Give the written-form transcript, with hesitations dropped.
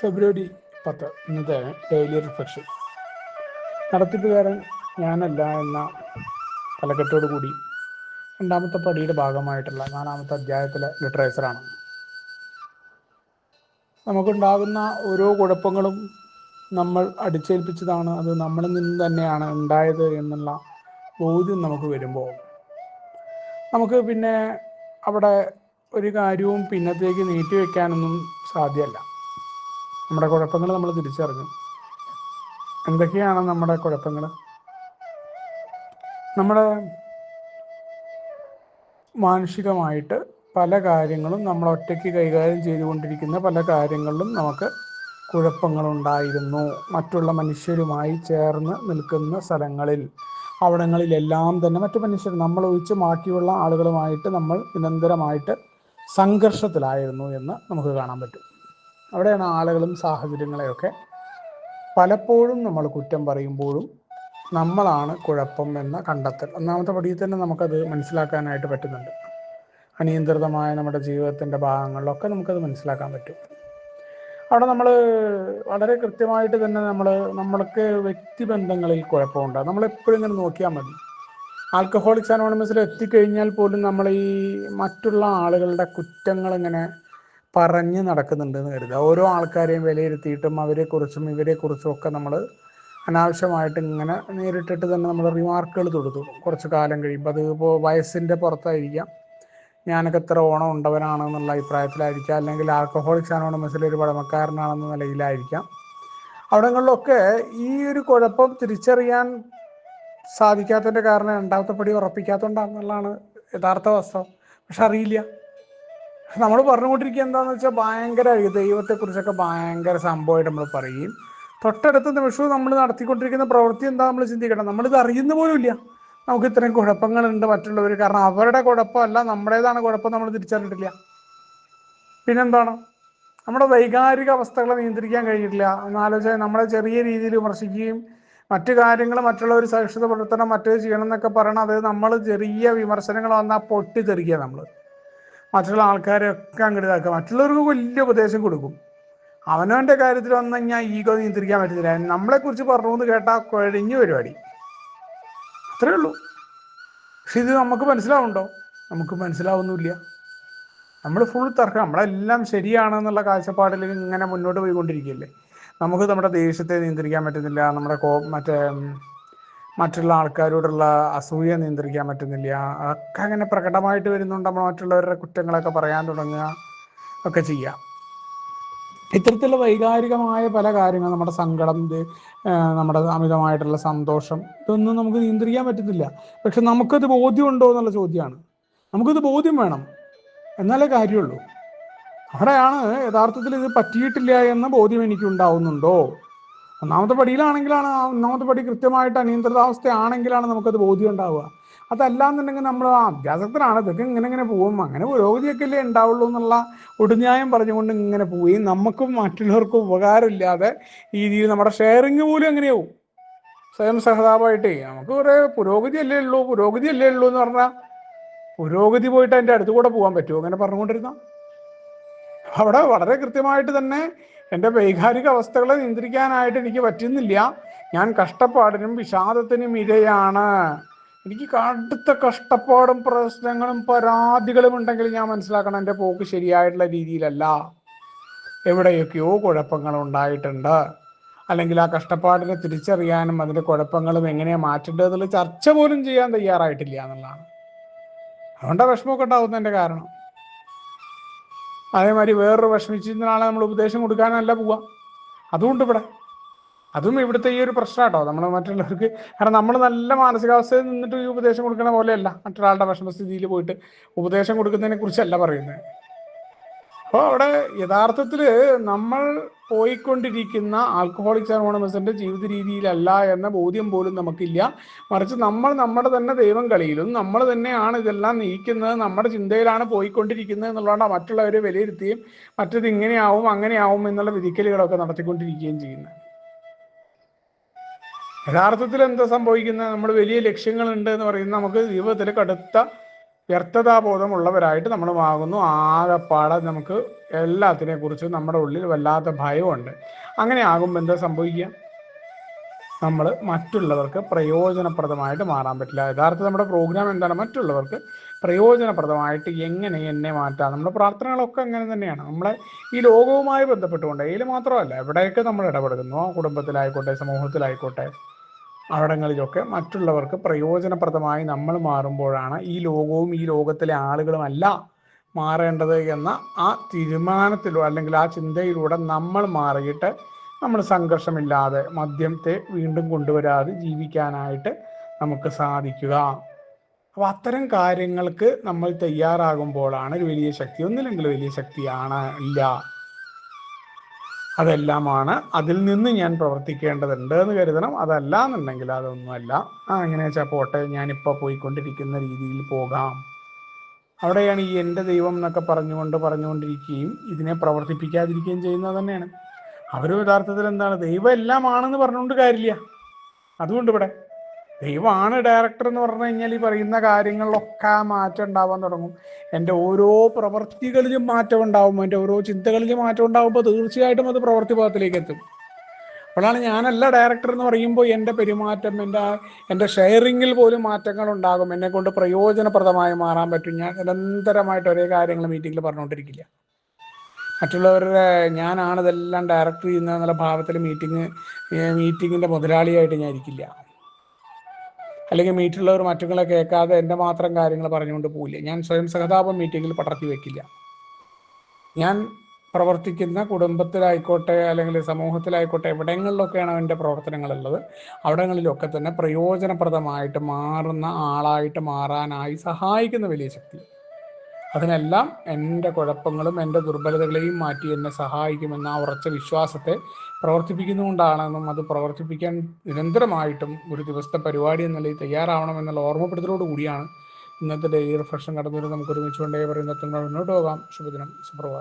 ഫെബ്രുവരി 10 ഇന്നത്തെ daily reflection. നടത്തിപ്പുകാരൻ ഞാനല്ല എന്ന തലക്കെട്ടോടു കൂടി രണ്ടാമത്തെ പടിയുടെ ഭാഗമായിട്ടുള്ള 4-ാമത്തെ അധ്യായത്തിലെ ലിറ്ററേച്ചറാണ്. നമുക്കുണ്ടാകുന്ന ഓരോ കുഴപ്പങ്ങളും നമ്മൾ അടിച്ചേൽപ്പിച്ചതാണ്, അത് നമ്മളിൽ നിന്ന് തന്നെയാണ് ഉണ്ടായത് എന്നുള്ള ബോധ്യം നമുക്ക് വരുമ്പോൾ നമുക്ക് പിന്നെ അവിടെ ഒരു കാര്യവും പിന്നത്തേക്ക് നീട്ടിവെക്കാനൊന്നും സാധ്യമല്ല. നമ്മുടെ കുഴപ്പങ്ങൾ നമ്മൾ തിരിച്ചറിഞ്ഞു. എന്തൊക്കെയാണ് നമ്മുടെ കുഴപ്പങ്ങൾ? നമ്മുടെ മാനുഷികമായിട്ട് പല കാര്യങ്ങളും നമ്മൾ ഒറ്റയ്ക്ക് കൈകാര്യം ചെയ്തുകൊണ്ടിരിക്കുന്ന പല കാര്യങ്ങളിലും നമുക്ക് കുഴപ്പങ്ങളുണ്ടായിരുന്നു. മറ്റുള്ള മനുഷ്യരുമായി ചേർന്ന് നിൽക്കുന്ന സ്ഥലങ്ങളിൽ, അവിടങ്ങളിലെല്ലാം തന്നെ മറ്റു മനുഷ്യർ നമ്മളൊഴിച്ച് ബാക്കിയുള്ള ആളുകളുമായിട്ട് നമ്മൾ നിരന്തരമായിട്ട് സംഘർഷത്തിലായിരുന്നു എന്ന് നമുക്ക് കാണാൻ പറ്റും. അവിടെയാണ് ആളുകളും സാഹചര്യങ്ങളെയൊക്കെ പലപ്പോഴും നമ്മൾ കുറ്റം പറയുമ്പോഴും നമ്മളാണ് കുഴപ്പം എന്ന കണ്ടെത്തൽ. ഒന്നാമത്തെ പടിയിൽ തന്നെ നമുക്കത് മനസ്സിലാക്കാനായിട്ട് പറ്റുന്നുണ്ട്. അനിയന്ത്രിതമായ നമ്മുടെ ജീവിതത്തിൻ്റെ ഭാഗങ്ങളിലൊക്കെ നമുക്കത് മനസ്സിലാക്കാൻ പറ്റും. അവിടെ നമ്മൾ വളരെ കൃത്യമായിട്ട് തന്നെ നമ്മൾക്ക് വ്യക്തിബന്ധങ്ങളിൽ കുഴപ്പമുണ്ട്. നമ്മളെപ്പോഴും ഇങ്ങനെ നോക്കിയാൽ മതി. ആൽക്കഹോളിക്സ് അനോണിമസിൽ എത്തിക്കഴിഞ്ഞാൽ പോലും നമ്മൾ ഈ മറ്റുള്ള ആളുകളുടെ കുറ്റങ്ങളിങ്ങനെ പറഞ്ഞ് നടക്കുന്നുണ്ടെന്ന് കരുതുക. ഓരോ ആൾക്കാരെയും വിലയിരുത്തിയിട്ടും അവരെക്കുറിച്ചും ഇവരെക്കുറിച്ചും ഒക്കെ നമ്മൾ അനാവശ്യമായിട്ട് ഇങ്ങനെ നേരിട്ടിട്ട് തന്നെ നമ്മൾ റിമാർക്കുകൾ തൊടുത്തു. കുറച്ച് കാലം കഴിയുമ്പോൾ അത് ഇപ്പോൾ വയസ്സിൻ്റെ പുറത്തായിരിക്കാം, ഞാനൊക്കെ ഇത്ര ഓണം ഉണ്ടവനാണെന്നുള്ള അഭിപ്രായത്തിലായിരിക്കാം, അല്ലെങ്കിൽ ആൽക്കഹോളിക്സ് അനോണിമസിലെ ഒരു പഴമക്കാരനാണെന്ന നിലയിലായിരിക്കാം. അവിടങ്ങളിലൊക്കെ ഈ ഒരു കുഴപ്പം തിരിച്ചറിയാൻ സാധിക്കാത്തതിൻ്റെ കാരണം രണ്ടാമത്തെ പടി ഉറപ്പിക്കാത്തതുകൊണ്ടാണെന്നുള്ളതാണ് യഥാർത്ഥ വാസ്തവം. പക്ഷെ അറിയില്ല. നമ്മൾ പറഞ്ഞുകൊണ്ടിരിക്കുക എന്താണെന്ന് വെച്ചാൽ ഭയങ്കര ദൈവത്തെക്കുറിച്ചൊക്കെ ഭയങ്കര സംഭവമായിട്ട് നമ്മൾ പറയും. തൊട്ടടുത്ത നിമിഷവും നമ്മൾ നടത്തിക്കൊണ്ടിരിക്കുന്ന പ്രവൃത്തി എന്താ നമ്മൾ ചിന്തിക്കണം. നമ്മളിത് അറിയുന്ന പോലും ഇല്ല നമുക്ക് ഇത്രയും കുഴപ്പങ്ങളുണ്ട് മറ്റുള്ളവർ. കാരണം അവരുടെ കുഴപ്പമല്ല, നമ്മുടേതാണ് കുഴപ്പം, നമ്മൾ തിരിച്ചറിഞ്ഞിട്ടില്ല. പിന്നെന്താണ്? നമ്മുടെ വൈകാരിക അവസ്ഥകളെ നിയന്ത്രിക്കാൻ കഴിഞ്ഞിട്ടില്ല. എന്നാലോചിച്ചാൽ നമ്മളെ ചെറിയ രീതിയിൽ വിമർശിക്കുകയും മറ്റു കാര്യങ്ങൾ മറ്റുള്ളവർ സഹിഷ്ണുതപ്പെടുത്തണം, മറ്റേത് ചെയ്യണം എന്നൊക്കെ പറയണം. അത് നമ്മൾ ചെറിയ വിമർശനങ്ങൾ വന്നാൽ പൊട്ടിത്തെറിക്കുക. നമ്മൾ മറ്റുള്ള ആൾക്കാരെയൊക്കെ അങ്ങോട്ട് ഇതാക്കുക, മറ്റുള്ളവർക്ക് വലിയ ഉപദേശം കൊടുക്കും. അവനവൻ്റെ കാര്യത്തിൽ വന്നു കഴിഞ്ഞാൽ ഈഗോ നിയന്ത്രിക്കാൻ പറ്റുന്നില്ല. നമ്മളെക്കുറിച്ച് പറഞ്ഞു എന്ന് കേട്ടാൽ കുഴഞ്ഞു പരിപാടി. അത്രേ ഉള്ളൂ. പക്ഷെ ഇത് നമുക്ക് മനസ്സിലാവുന്നുണ്ടോ? നമുക്ക് മനസ്സിലാവുന്നില്ല. നമ്മൾ ഫുൾ തർക്കം, നമ്മളെല്ലാം ശരിയാണെന്നുള്ള കാഴ്ചപ്പാടിൽ ഇങ്ങനെ മുന്നോട്ട് പോയിക്കൊണ്ടിരിക്കുകയല്ലേ. നമുക്ക് നമ്മുടെ ദേഷ്യത്തെ നിയന്ത്രിക്കാൻ പറ്റുന്നില്ല, നമ്മുടെ മറ്റുള്ള ആൾക്കാരോടുള്ള അസൂയ നിയന്ത്രിക്കാൻ പറ്റുന്നില്ല. അതൊക്കെ അങ്ങനെ പ്രകടമായിട്ട് വരുന്നുണ്ട്. നമ്മൾ മറ്റുള്ളവരുടെ കുറ്റങ്ങളൊക്കെ പറയാൻ തുടങ്ങുക ഒക്കെ ചെയ്യാം. ഇത്തരത്തിലുള്ള വൈകാരികമായ പല കാര്യങ്ങൾ, നമ്മുടെ സങ്കടം, നമ്മുടെ അമിതമായിട്ടുള്ള സന്തോഷം, ഇതൊന്നും നമുക്ക് നിയന്ത്രിക്കാൻ പറ്റുന്നില്ല. പക്ഷെ നമുക്കത് ബോധ്യമുണ്ടോ എന്നുള്ള ചോദ്യമാണ്. നമുക്കത് ബോധ്യം വേണം, എന്നാലേ കാര്യമുള്ളൂ. അവിടെയാണ് യഥാർത്ഥത്തിൽ ഇത് പറ്റിയിട്ടില്ല എന്ന ബോധ്യം എനിക്ക് ഉണ്ടാവുന്നുണ്ടോ. ഒന്നാമത്തെ പടിയിലാണെങ്കിലാണ്, ഒന്നാമത്തെ പടി കൃത്യമായിട്ട് അനിയന്ത്രിതാവസ്ഥയാണെങ്കിലാണ് നമുക്കത് ബോധ്യം ഉണ്ടാവുക. അതല്ലാന്നുണ്ടെങ്കിൽ നമ്മൾ അഭ്യാസത്തിനാണ്, ഇതൊക്കെ ഇങ്ങനെ പോകും, അങ്ങനെ പുരോഗതിയൊക്കെ അല്ലേ ഉണ്ടാവുള്ളൂ എന്നുള്ള ഒടുന്യായം പറഞ്ഞുകൊണ്ട് ഇങ്ങനെ പോവുകയും നമുക്കും മറ്റുള്ളവർക്കും ഉപകാരമില്ലാതെ രീതിയിൽ നമ്മുടെ ഷെയറിങ് പോലും എങ്ങനെയാവും. സ്വയം സഹതാപമായിട്ടേ നമുക്ക് കുറേ പുരോഗതി അല്ലേ ഉള്ളൂ എന്ന് പറഞ്ഞാൽ പുരോഗതി പോയിട്ട് അതിൻ്റെ അടുത്ത് കൂടെ പോകാൻ പറ്റുമോ അങ്ങനെ പറഞ്ഞുകൊണ്ടിരുന്ന? അവിടെ വളരെ കൃത്യമായിട്ട് തന്നെ എൻ്റെ വൈകാരിക അവസ്ഥകളെ നിയന്ത്രിക്കാനായിട്ട് എനിക്ക് പറ്റുന്നില്ല. ഞാൻ കഷ്ടപ്പാടിനും വിഷാദത്തിനും ഇരയാണ്. എനിക്ക് കടുത്ത കഷ്ടപ്പാടും പ്രശ്നങ്ങളും പരാതികളും ഉണ്ടെങ്കിൽ ഞാൻ മനസ്സിലാക്കണം, എൻ്റെ പോക്ക് ശരിയായിട്ടുള്ള രീതിയിലല്ല, എവിടെയൊക്കെയോ കുഴപ്പങ്ങൾ ഉണ്ടായിട്ടുണ്ട്. അല്ലെങ്കിൽ ആ കഷ്ടപ്പാടിനെ തിരിച്ചറിയാനും അതിൻ്റെ കുഴപ്പങ്ങളും എങ്ങനെയാണ് മാറ്റേണ്ടത് എന്നുള്ള ചർച്ച പോലും ചെയ്യാൻ തയ്യാറായിട്ടില്ല എന്നുള്ളതാണ്. അതുകൊണ്ടാണ് വിഷമമൊക്കെ ഉണ്ടാകുന്നതിൻ്റെ കാരണം. അതേമാതിരി വേറൊരു വിഷമിച്ചിരുന്ന ആളെ നമ്മൾ ഉപദേശം കൊടുക്കാനല്ല പോവുക. അതും ഇവിടുത്തെ ഈ ഒരു പ്രശ്നം കേട്ടോ. നമ്മൾ മറ്റുള്ളവർക്ക്, കാരണം നമ്മൾ നല്ല മാനസികാവസ്ഥയിൽ നിന്നിട്ട് ഈ ഉപദേശം കൊടുക്കുന്ന പോലെയല്ല മറ്റൊരാളുടെ വിഷമസ്ഥിതിയിൽ പോയിട്ട് ഉപദേശം കൊടുക്കുന്നതിനെ കുറിച്ചല്ല പറയുന്നത്. അപ്പോൾ അവിടെ യഥാർത്ഥത്തിൽ നമ്മൾ പോയിക്കൊണ്ടിരിക്കുന്ന ആൽക്കഹോളിക്സ് അനോണിമസിൻ്റെ ജീവിത രീതിയിലല്ല എന്ന ബോധ്യം പോലും നമുക്കില്ല. മറിച്ച് നമ്മൾ നമ്മുടെ തന്നെ ദൈവം കളിയിലും നമ്മൾ തന്നെയാണ് ഇതെല്ലാം നയിക്കുന്നത്, നമ്മുടെ ചിന്തയിലാണ് പോയിക്കൊണ്ടിരിക്കുന്നത് എന്നുള്ളതാണ് മറ്റുള്ളവരെ വിലയിരുത്തുകയും മറ്റത് ഇങ്ങനെയാവും അങ്ങനെയാവും എന്നുള്ള വിധിക്കലുകളൊക്കെ നടത്തിക്കൊണ്ടിരിക്കുകയും ചെയ്യുന്നത്. യഥാർത്ഥത്തിൽ എന്താ സംഭവിക്കുന്നത്? നമ്മൾ വലിയ ലക്ഷ്യങ്ങളുണ്ട് എന്ന് പറയുന്നത് നമുക്ക് ജീവിതത്തിൽ കടുത്ത വ്യർത്ഥതാബോധമുള്ളവരായിട്ട് നമ്മൾ ആകുന്നു. ആകെപ്പാടെ നമുക്ക് എല്ലാത്തിനെ കുറിച്ചും നമ്മുടെ ഉള്ളിൽ വല്ലാത്ത ഭയമുണ്ട്. അങ്ങനെ ആകുമ്പോൾ എന്താ സംഭവിക്കുക? നമ്മൾ മറ്റുള്ളവർക്ക് പ്രയോജനപ്രദമായിട്ട് മാറാൻ പറ്റില്ല. യഥാർത്ഥ നമ്മുടെ പ്രോഗ്രാം എന്താണ്? മറ്റുള്ളവർക്ക് പ്രയോജനപ്രദമായിട്ട് എങ്ങനെ എന്നെ മാറ്റാം. നമ്മുടെ പ്രാർത്ഥനകളൊക്കെ അങ്ങനെ തന്നെയാണ്. നമ്മളെ ഈ ലോകവുമായി ബന്ധപ്പെട്ടുകൊണ്ട് ഇതിൽ മാത്രമല്ല, എവിടെയൊക്കെ നമ്മൾ ഇടപെടുന്നു, കുടുംബത്തിലായിക്കോട്ടെ, സമൂഹത്തിലായിക്കോട്ടെ, അവിടങ്ങളിലൊക്കെ മറ്റുള്ളവർക്ക് പ്രയോജനപ്രദമായി നമ്മൾ മാറുമ്പോഴാണ് ഈ ലോകവും ഈ ലോകത്തിലെ ആളുകളും അല്ല മാറേണ്ടത് എന്ന ആ തീരുമാനത്തിലോ അല്ലെങ്കിൽ ആ ചിന്തയിലൂടെ നമ്മൾ മാറിയിട്ട് നമ്മൾ സംഘർഷമില്ലാതെ മദ്യത്തെ വീണ്ടും കൊണ്ടുവരാതെ ജീവിക്കാനായിട്ട് നമുക്ക് സാധിക്കുക. അപ്പോൾ അത്തരം കാര്യങ്ങൾക്ക് നമ്മൾ തയ്യാറാകുമ്പോഴാണ് ഒരു വലിയ ശക്തി. ഒന്നില്ലെങ്കിൽ വലിയ ശക്തിയാണ് ഇല്ല, അതെല്ലാമാണ്. അതിൽ നിന്ന് ഞാൻ പ്രവർത്തിക്കേണ്ടതുണ്ട് എന്ന് കരുതണം. അതല്ല എന്നുണ്ടെങ്കിൽ അതൊന്നുമല്ല. എങ്ങനെ വെച്ചാൽ പോട്ടെ, ഞാനിപ്പോൾ പോയിക്കൊണ്ടിരിക്കുന്ന രീതിയിൽ പോകാം. അവിടെയാണ് ഈ എൻ്റെ ദൈവം എന്നൊക്കെ പറഞ്ഞുകൊണ്ടിരിക്കുകയും ഇതിനെ പ്രവർത്തിപ്പിക്കാതിരിക്കുകയും ചെയ്യുന്നത് തന്നെയാണ്. അവർ യഥാർത്ഥത്തിൽ എന്താണ്? ദൈവം എല്ലാമാണെന്ന് പറഞ്ഞുകൊണ്ട് കാര്യമില്ല. അതുകൊണ്ട് ഇവിടെ ദൈവമാണ് ഡയറക്ടർ എന്ന് പറഞ്ഞു കഴിഞ്ഞാൽ ഈ പറയുന്ന കാര്യങ്ങളിലൊക്കെ മാറ്റം ഉണ്ടാവാൻ തുടങ്ങും. എൻ്റെ ഓരോ പ്രവർത്തികളിലും മാറ്റം ഉണ്ടാവും, എൻ്റെ ഓരോ ചിന്തകളിലും മാറ്റം ഉണ്ടാകുമ്പോൾ തീർച്ചയായിട്ടും അത് പ്രവൃത്തി പദത്തിലേക്ക് എത്തും. അപ്പോഴാണ് ഞാനല്ല ഡയറക്ടർ എന്ന് പറയുമ്പോൾ എൻ്റെ പെരുമാറ്റം, എൻ്റെ ഷെയറിങ്ങിൽ പോലും മാറ്റങ്ങൾ ഉണ്ടാകും. എന്നെ കൊണ്ട് പ്രയോജനപ്രദമായി മാറാൻ പറ്റും. ഞാൻ നിരന്തരമായിട്ട് ഒരേ കാര്യങ്ങൾ മീറ്റിങ്ങിൽ പറഞ്ഞുകൊണ്ടിരിക്കില്ല. മറ്റുള്ളവരുടെ ഞാനാണ് ഇതെല്ലാം ഡയറക്ടർ ചെയ്യുന്ന എന്നുള്ള ഭാവത്തിൽ മീറ്റിങ്ങിൻ്റെ മുതലാളിയായിട്ട് ഞാൻ ഇരിക്കില്ല. അല്ലെങ്കിൽ മറ്റുള്ളവരെ കേൾക്കാതെ എൻ്റെ മാത്രം കാര്യങ്ങൾ പറഞ്ഞുകൊണ്ട് പോവില്ല. ഞാൻ സ്വയം സഹതാപം മീറ്റിങ്ങിൽ പടർത്തി വയ്ക്കില്ല. ഞാൻ പ്രവർത്തിക്കുന്ന കുടുംബത്തിലായിക്കോട്ടെ അല്ലെങ്കിൽ സമൂഹത്തിലായിക്കോട്ടെ, എവിടങ്ങളിലൊക്കെയാണ് എൻ്റെ പ്രവർത്തനങ്ങളുള്ളത്, അവിടങ്ങളിലൊക്കെ തന്നെ പ്രയോജനപ്രദമായിട്ട് മാറുന്ന ആളായിട്ട് മാറാനായി സഹായിക്കുന്ന വലിയ ശക്തി. അതിനെല്ലാം എൻ്റെ കുഴപ്പങ്ങളും എൻ്റെ ദുർബലതകളെയും മാറ്റി എന്നെ സഹായിക്കുമെന്ന ആ ഉറച്ച വിശ്വാസത്തെ പ്രവർത്തിപ്പിക്കുന്നുകൊണ്ടാണെന്നും അത് പ്രവർത്തിപ്പിക്കാൻ നിരന്തരമായിട്ടും ഒരു ദിവസത്തെ പരിപാടി എന്നുള്ള തയ്യാറാവണമെന്നുള്ള ഓർമ്മപ്പെടുത്തലോട് കൂടിയാണ് ഇന്നത്തെ ഡെയിലി റിഫ്ലക്ഷൻ കടന്നു വരുന്നത്. നമുക്ക് ഒരുമിച്ച് കൊണ്ടേ പറയുന്നത് മുന്നോട്ട് പോകാം. ശുഭദിനം, സുപ്രഭാതം.